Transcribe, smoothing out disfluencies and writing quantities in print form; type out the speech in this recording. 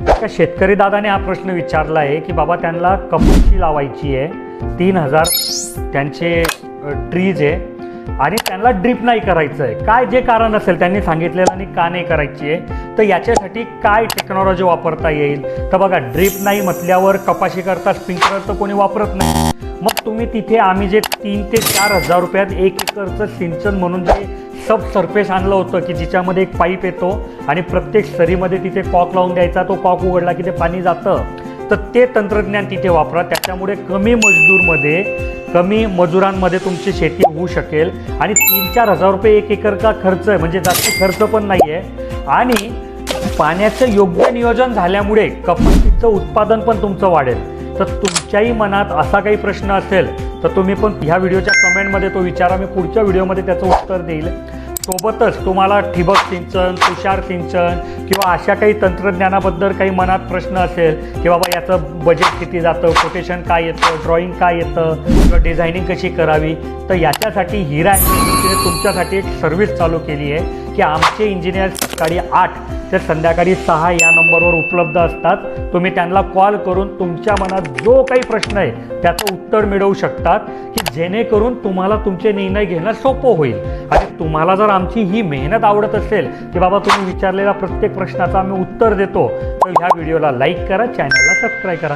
एका शेतकरी दादाने हा प्रश्न विचारला आहे की बाबा त्यांना कपाशी लावायची आहे, 3000 त्यांचे ट्रीज आहे आणि त्यांना ड्रीप नाही करायचं आहे. काय जे कारण असेल त्यांनी सांगितलेलं आणि का नाही करायची आहे, तर याच्यासाठी काय टेक्नॉलॉजी वापरता येईल. तर बघा, ड्रीप नाही म्हटल्यावर कपाशी करता स्प्रिंकलर तर कोणी वापरत नाही. मग तुम्ही तिथे आम्ही जे 3 ते 4 हजार रुपयात 1 एकरचं सिंचन म्हणून जे सब सरफेस आणलं होतं की जिच्यामध्ये एक पाईप येतो आणि प्रत्येक सरीमध्ये तिथे कॉक लावून द्यायचा, तो कॉक उघडला की ते पाणी जातं. तर ते तंत्रज्ञान तिथे वापरा. त्याच्यामुळे कमी मजुरांमध्ये तुमची शेती होऊ शकेल आणि 3-4 हजार रुपये 1 एकरचा खर्च आहे, म्हणजे जास्त खर्च पण नाही आहे. आणि पाण्याचं योग्य नियोजन झाल्यामुळे कपाशीचं उत्पादन पण तुमचं वाढेल. तर तुमच्याही मनात असा काही प्रश्न असेल तर तुम्ही पण ह्या व्हिडिओच्या कमेंटमध्ये तो विचारा. मी पुढच्या व्हिडिओमध्ये त्याचं उत्तर देईल. सोबतच तुम्हाला ठिबक सिंचन, तुषार सिंचन किंवा अशा काही तंत्रज्ञानाबद्दल काही मनात प्रश्न असेल की बाबा याचं बजेट किती जातं, कोटेशन काय येतं, ड्रॉइंग काय येतं किंवा डिझायनिंग कशी करावी, तर याच्यासाठी हिरा ॲग्रोटेकने तुमच्यासाठी एक सर्व्हिस चालू केली आहे की आमचे इंजिनियर सकाळी 8 ते संध्याकाळी 6 या नंबरवर उपलब्ध असतात. तुम्ही त्यांना कॉल करून तुमच्या मनात जो काही प्रश्न आहे त्याचं उत्तर मिळवू शकतात की जेणेकरून तुम्हाला तुमचे निर्णय घेणं सोपं होईल. आणि तुम्हाला जर आमची ही मेहनत आवडत असेल की बाबा तुम्ही विचारलेल्या प्रत्येक प्रश्नाचं आम्ही उत्तर देतो, तर ह्या व्हिडिओला लाईक करा, चॅनलला सबस्क्राईब करा.